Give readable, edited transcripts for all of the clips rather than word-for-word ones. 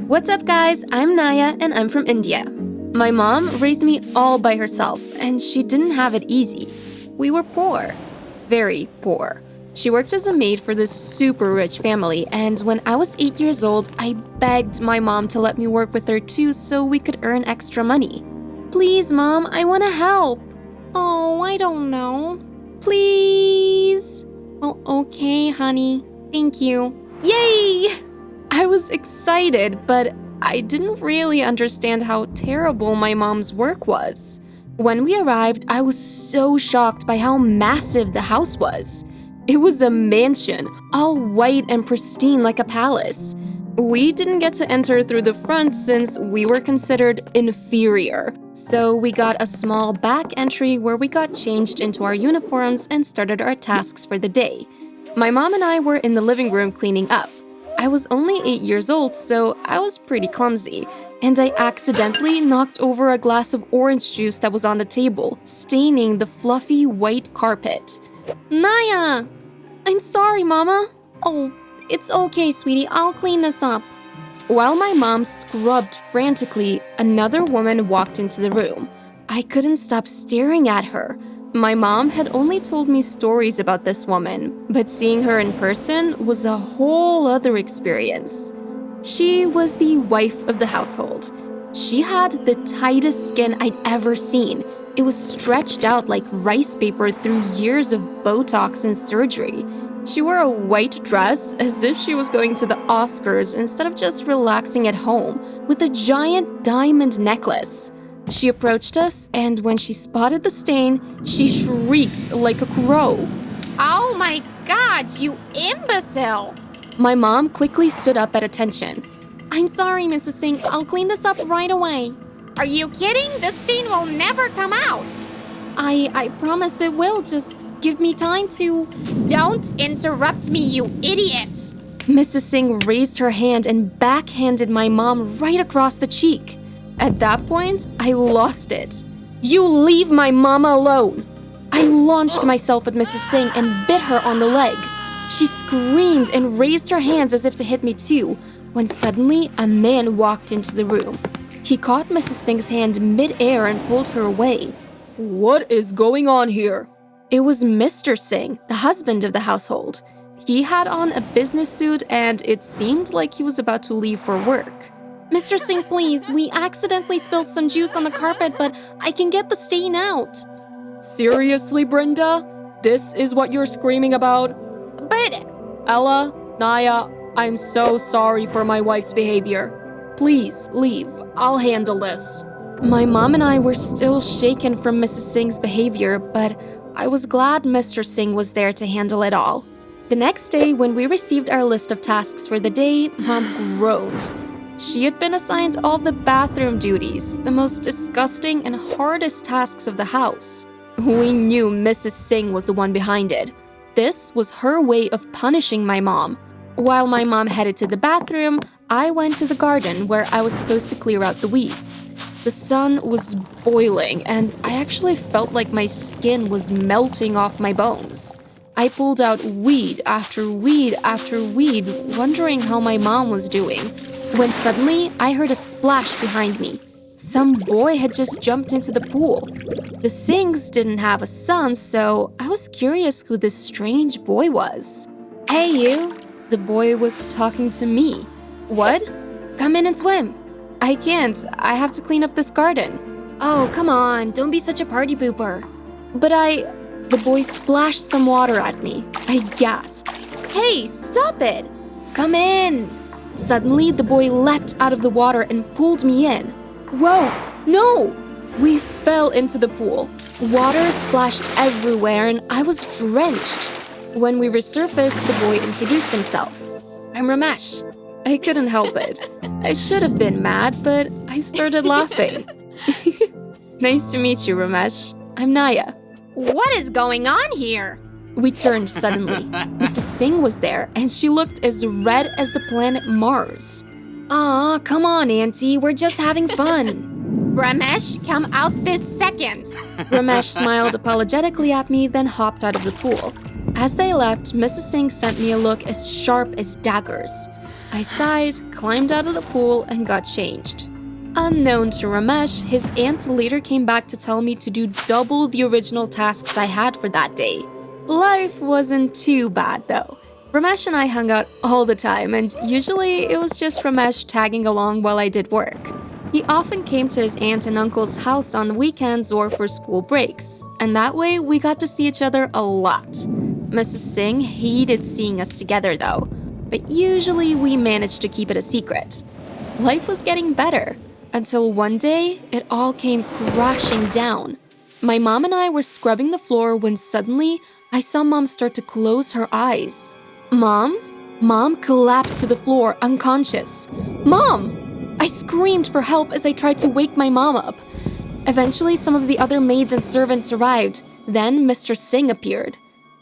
What's up, guys? I'm Naya and I'm from India. My mom raised me all by herself, and she didn't have it easy. We were poor. Very poor. She worked as a maid for this super rich family, and when I was 8 years old, I begged my mom to let me work with her too so we could earn extra money. Please, Mom, I want to help. Oh, I don't know. Please. Oh, okay, honey. Thank you. Yay! I was excited, but I didn't really understand how terrible my mom's work was. When we arrived, I was so shocked by how massive the house was. It was a mansion, all white and pristine like a palace. We didn't get to enter through the front since we were considered inferior. So we got a small back entry where we got changed into our uniforms and started our tasks for the day. My mom and I were in the living room cleaning up. I was only 8 years old, so I was pretty clumsy, and I accidentally knocked over a glass of orange juice that was on the table, staining the fluffy white carpet. Naya! I'm sorry, Mama. Oh, it's okay, sweetie. I'll clean this up. While my mom scrubbed frantically, another woman walked into the room. I couldn't stop staring at her. My mom had only told me stories about this woman, but seeing her in person was a whole other experience. She was the wife of the household. She had the tightest skin I'd ever seen. It was stretched out like rice paper through years of Botox and surgery. She wore a white dress as if she was going to the Oscars instead of just relaxing at home, with a giant diamond necklace. She approached us, and when she spotted the stain, she shrieked like a crow. Oh my God, you imbecile! My mom quickly stood up at attention. I'm sorry, Mrs. Singh. I'll clean this up right away. Are you kidding? The stain will never come out. I promise it will. Just give me time to... Don't interrupt me, you idiot! Mrs. Singh raised her hand and backhanded my mom right across the cheek. At that point, I lost it. You leave my mama alone! I launched myself at Mrs. Singh and bit her on the leg. She screamed and raised her hands as if to hit me too, when suddenly a man walked into the room. He caught Mrs. Singh's hand mid-air and pulled her away. What is going on here? It was Mr. Singh, the husband of the household. He had on a business suit and it seemed like he was about to leave for work. Mr. Singh, please, we accidentally spilled some juice on the carpet, but I can get the stain out. Seriously, Brenda? This is what you're screaming about? But... Ella, Naya, I'm so sorry for my wife's behavior. Please, leave. I'll handle this. My mom and I were still shaken from Mrs. Singh's behavior, but I was glad Mr. Singh was there to handle it all. The next day, when we received our list of tasks for the day, Mom groaned. She had been assigned all the bathroom duties, the most disgusting and hardest tasks of the house. We knew Mrs. Singh was the one behind it. This was her way of punishing my mom. While my mom headed to the bathroom, I went to the garden where I was supposed to clear out the weeds. The sun was boiling, and I actually felt like my skin was melting off my bones. I pulled out weed after weed after weed, wondering how my mom was doing, when suddenly I heard a splash behind me. Some boy had just jumped into the pool. The Singhs didn't have a son, so I was curious who this strange boy was. Hey, you! The boy was talking to me. What? Come in and swim. I can't. I have to clean up this garden. Oh, come on. Don't be such a party pooper. But The boy splashed some water at me. I gasped. Hey, stop it! Come in! Suddenly, the boy leapt out of the water and pulled me in. Whoa! No! We fell into the pool. Water splashed everywhere and I was drenched. When we resurfaced, the boy introduced himself. I'm Ramesh. I couldn't help it. I should have been mad, but I started laughing. Nice to meet you, Ramesh. I'm Naya. What is going on here? We turned suddenly. Mrs. Singh was there, and she looked as red as the planet Mars. Aw, come on, Auntie. We're just having fun. Ramesh, come out this second. Ramesh smiled apologetically at me, then hopped out of the pool. As they left, Mrs. Singh sent me a look as sharp as daggers. I sighed, climbed out of the pool, and got changed. Unknown to Ramesh, his aunt later came back to tell me to do double the original tasks I had for that day. Life wasn't too bad though. Ramesh and I hung out all the time, and usually it was just Ramesh tagging along while I did work. He often came to his aunt and uncle's house on weekends or for school breaks, and that way we got to see each other a lot. Mrs. Singh hated seeing us together though, but usually we managed to keep it a secret. Life was getting better, until one day it all came crashing down. My mom and I were scrubbing the floor when suddenly I saw Mom start to close her eyes. Mom collapsed to the floor, unconscious. Mom! I screamed for help as I tried to wake my mom up. Eventually, some of the other maids and servants arrived. Then Mr. Singh appeared.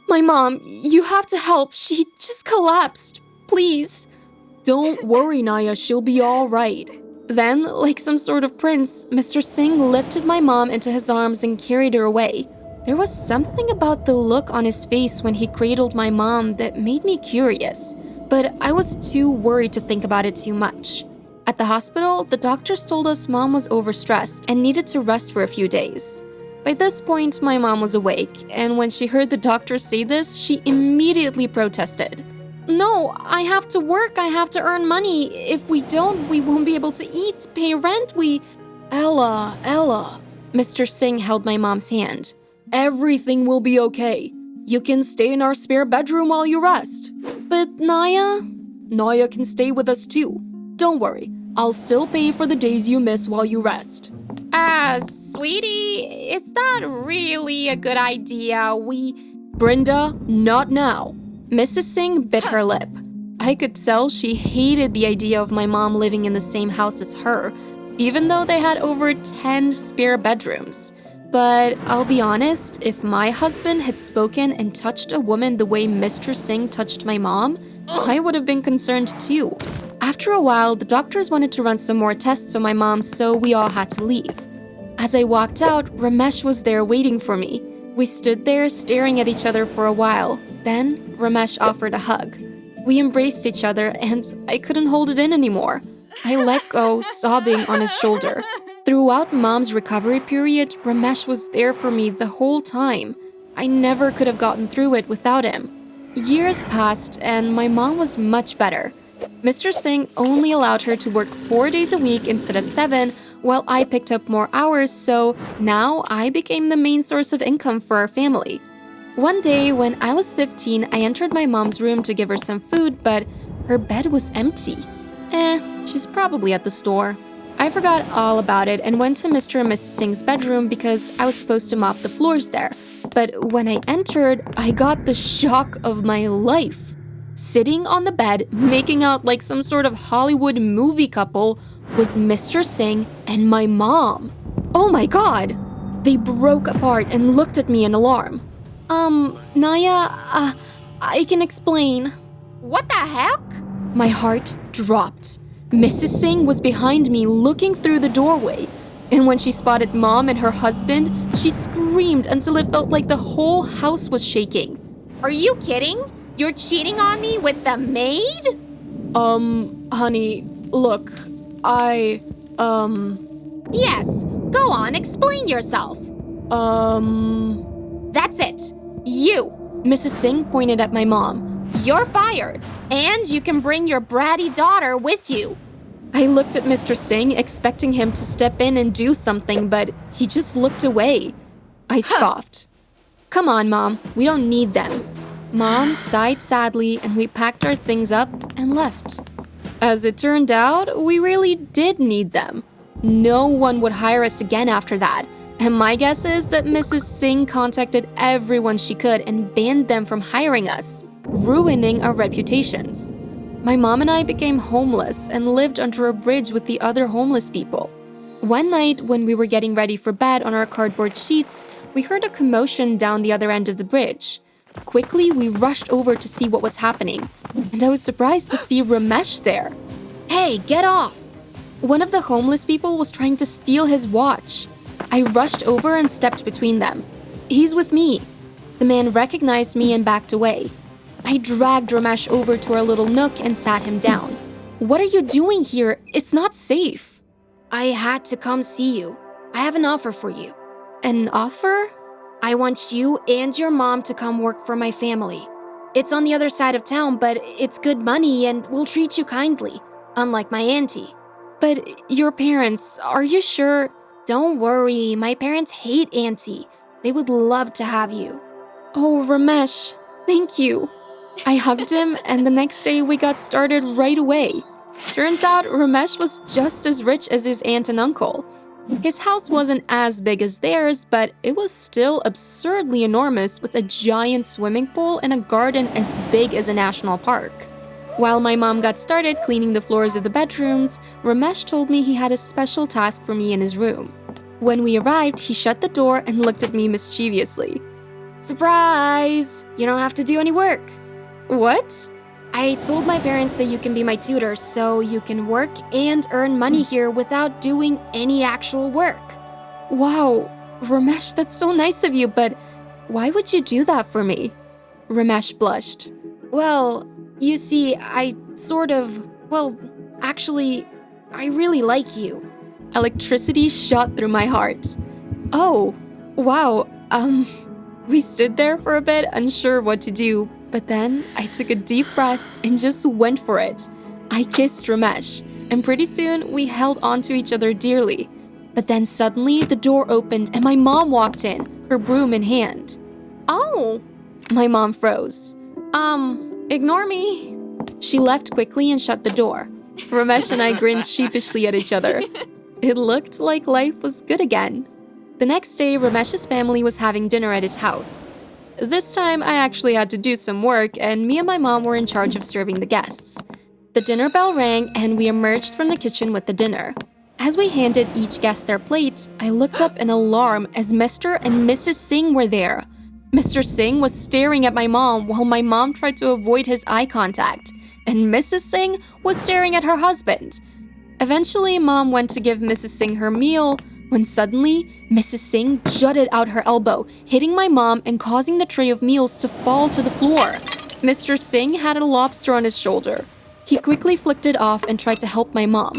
My mom, you have to help. She just collapsed. Please. Don't worry, Naya. She'll be all right. Then, like some sort of prince, Mr. Singh lifted my mom into his arms and carried her away. There was something about the look on his face when he cradled my mom that made me curious, but I was too worried to think about it too much. At the hospital, the doctors told us Mom was overstressed and needed to rest for a few days. By this point, my mom was awake, and when she heard the doctors say this, she immediately protested. No, I have to work, I have to earn money. If we don't, we won't be able to eat, pay rent, Ella. Mr. Singh held my mom's hand. Everything will be okay. You can stay in our spare bedroom while you rest. But Naya? Naya can stay with us too. Don't worry, I'll still pay for the days you miss while you rest. Sweetie, is that really a good idea? Brenda, not now. Mrs. Singh bit her lip. I could tell she hated the idea of my mom living in the same house as her, even though they had over 10 spare bedrooms. But I'll be honest, if my husband had spoken and touched a woman the way Mr. Singh touched my mom, I would have been concerned too. After a while, the doctors wanted to run some more tests on my mom, so we all had to leave. As I walked out, Ramesh was there waiting for me. We stood there staring at each other for a while. Then, Ramesh offered a hug. We embraced each other, and I couldn't hold it in anymore. I let go, sobbing on his shoulder. Throughout Mom's recovery period, Ramesh was there for me the whole time. I never could have gotten through it without him. Years passed, and my mom was much better. Mr. Singh only allowed her to work 4 days a week instead of 7, while I picked up more hours, so now I became the main source of income for our family. One day, when I was 15, I entered my mom's room to give her some food, but her bed was empty. She's probably at the store. I forgot all about it and went to Mr. and Mrs. Singh's bedroom because I was supposed to mop the floors there. But when I entered, I got the shock of my life. Sitting on the bed, making out like some sort of Hollywood movie couple, was Mr. Singh and my mom. Oh my God! They broke apart and looked at me in alarm. Naya, I can explain. What the heck? My heart dropped. Mrs. Singh was behind me looking through the doorway. And when she spotted Mom and her husband, she screamed until it felt like the whole house was shaking. Are you kidding? You're cheating on me with the maid? Honey, look, Yes, go on, explain yourself. That's it. You. Mrs. Singh pointed at my mom. You're fired, and you can bring your bratty daughter with you. I looked at Mr. Singh, expecting him to step in and do something, but he just looked away. I scoffed. Come on, Mom, we don't need them. Mom sighed sadly, and we packed our things up and left. As it turned out, we really did need them. No one would hire us again after that, and my guess is that Mrs. Singh contacted everyone she could and banned them from hiring us, ruining our reputations. My mom and I became homeless and lived under a bridge with the other homeless people. One night, when we were getting ready for bed on our cardboard sheets, we heard a commotion down the other end of the bridge. Quickly, we rushed over to see what was happening, and I was surprised to see Ramesh there. Hey, get off! One of the homeless people was trying to steal his watch. I rushed over and stepped between them. He's with me. The man recognized me and backed away. I dragged Ramesh over to our little nook and sat him down. What are you doing here? It's not safe. I had to come see you. I have an offer for you. An offer? I want you and your mom to come work for my family. It's on the other side of town, but it's good money and we'll treat you kindly, unlike my auntie. But your parents, are you sure? Don't worry, my parents hate auntie. They would love to have you. Oh, Ramesh, thank you. I hugged him, and the next day we got started right away. Turns out Ramesh was just as rich as his aunt and uncle. His house wasn't as big as theirs, but it was still absurdly enormous with a giant swimming pool and a garden as big as a national park. While my mom got started cleaning the floors of the bedrooms, Ramesh told me he had a special task for me in his room. When we arrived, he shut the door and looked at me mischievously. Surprise! You don't have to do any work. What? I told my parents that you can be my tutor so you can work and earn money here without doing any actual work. Wow, Ramesh, that's so nice of you, but why would you do that for me? Ramesh blushed. Well, you see, actually, I really like you. Electricity shot through my heart. Oh, wow, we stood there for a bit, unsure what to do, but then I took a deep breath and just went for it. I kissed Ramesh, and pretty soon we held onto each other dearly. But then suddenly the door opened and my mom walked in, her broom in hand. Oh! My mom froze. Ignore me. She left quickly and shut the door. Ramesh and I grinned sheepishly at each other. It looked like life was good again. The next day, Ramesh's family was having dinner at his house. This time, I actually had to do some work, and me and my mom were in charge of serving the guests. The dinner bell rang, and we emerged from the kitchen with the dinner. As we handed each guest their plates, I looked up in alarm as Mr. and Mrs. Singh were there. Mr. Singh was staring at my mom while my mom tried to avoid his eye contact, and Mrs. Singh was staring at her husband. Eventually, Mom went to give Mrs. Singh her meal, when suddenly, Mrs. Singh jutted out her elbow, hitting my mom and causing the tray of meals to fall to the floor. Mr. Singh had a lobster on his shoulder. He quickly flicked it off and tried to help my mom.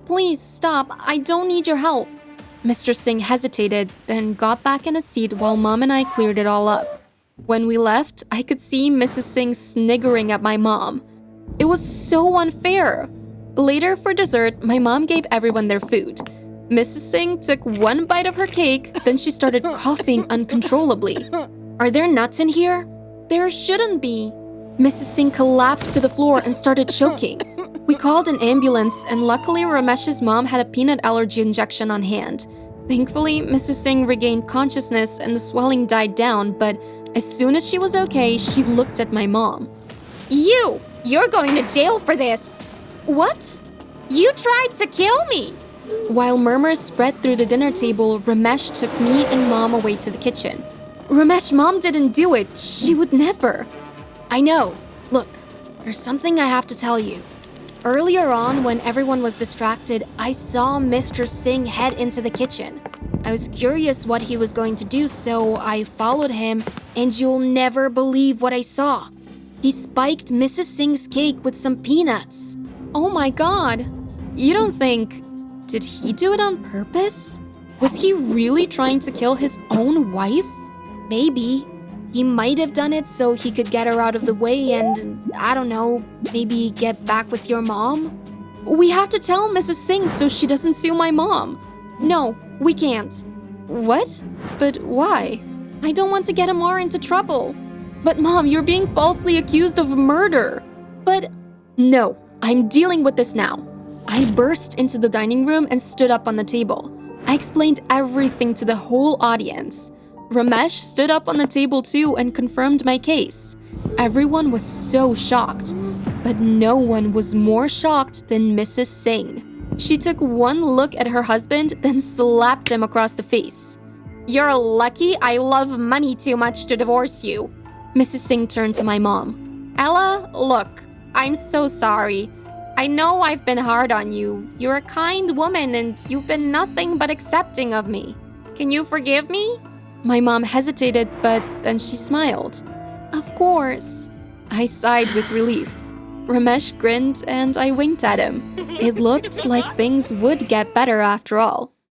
Please stop, I don't need your help. Mr. Singh hesitated, then got back in a seat while Mom and I cleared it all up. When we left, I could see Mrs. Singh sniggering at my mom. It was so unfair. Later, for dessert, my mom gave everyone their food. Mrs. Singh took one bite of her cake, then she started coughing uncontrollably. Are there nuts in here? There shouldn't be. Mrs. Singh collapsed to the floor and started choking. We called an ambulance, and luckily Ramesh's mom had a peanut allergy injection on hand. Thankfully, Mrs. Singh regained consciousness and the swelling died down, but as soon as she was okay, she looked at my mom. You're going to jail for this. What? You tried to kill me. While murmurs spread through the dinner table, Ramesh took me and Mom away to the kitchen. Ramesh, Mom didn't do it. She would never. I know. Look, there's something I have to tell you. Earlier on, when everyone was distracted, I saw Mr. Singh head into the kitchen. I was curious what he was going to do, so I followed him, and you'll never believe what I saw. He spiked Mrs. Singh's cake with some peanuts. Oh my God. You don't think... Did he do it on purpose? Was he really trying to kill his own wife? Maybe. He might have done it so he could get her out of the way and, I don't know, maybe get back with your mom? We have to tell Mrs. Singh so she doesn't sue my mom. No, we can't. What? But why? I don't want to get Amar into trouble. But Mom, you're being falsely accused of murder. But no, I'm dealing with this now. I burst into the dining room and stood up on the table. I explained everything to the whole audience. Ramesh stood up on the table too and confirmed my case. Everyone was so shocked, but no one was more shocked than Mrs. Singh. She took one look at her husband, then slapped him across the face. You're lucky I love money too much to divorce you. Mrs. Singh turned to my mom. Ella, look, I'm so sorry. I know I've been hard on you. You're a kind woman and you've been nothing but accepting of me. Can you forgive me? My mom hesitated, but then she smiled. Of course. I sighed with relief. Ramesh grinned and I winked at him. It looked like things would get better after all.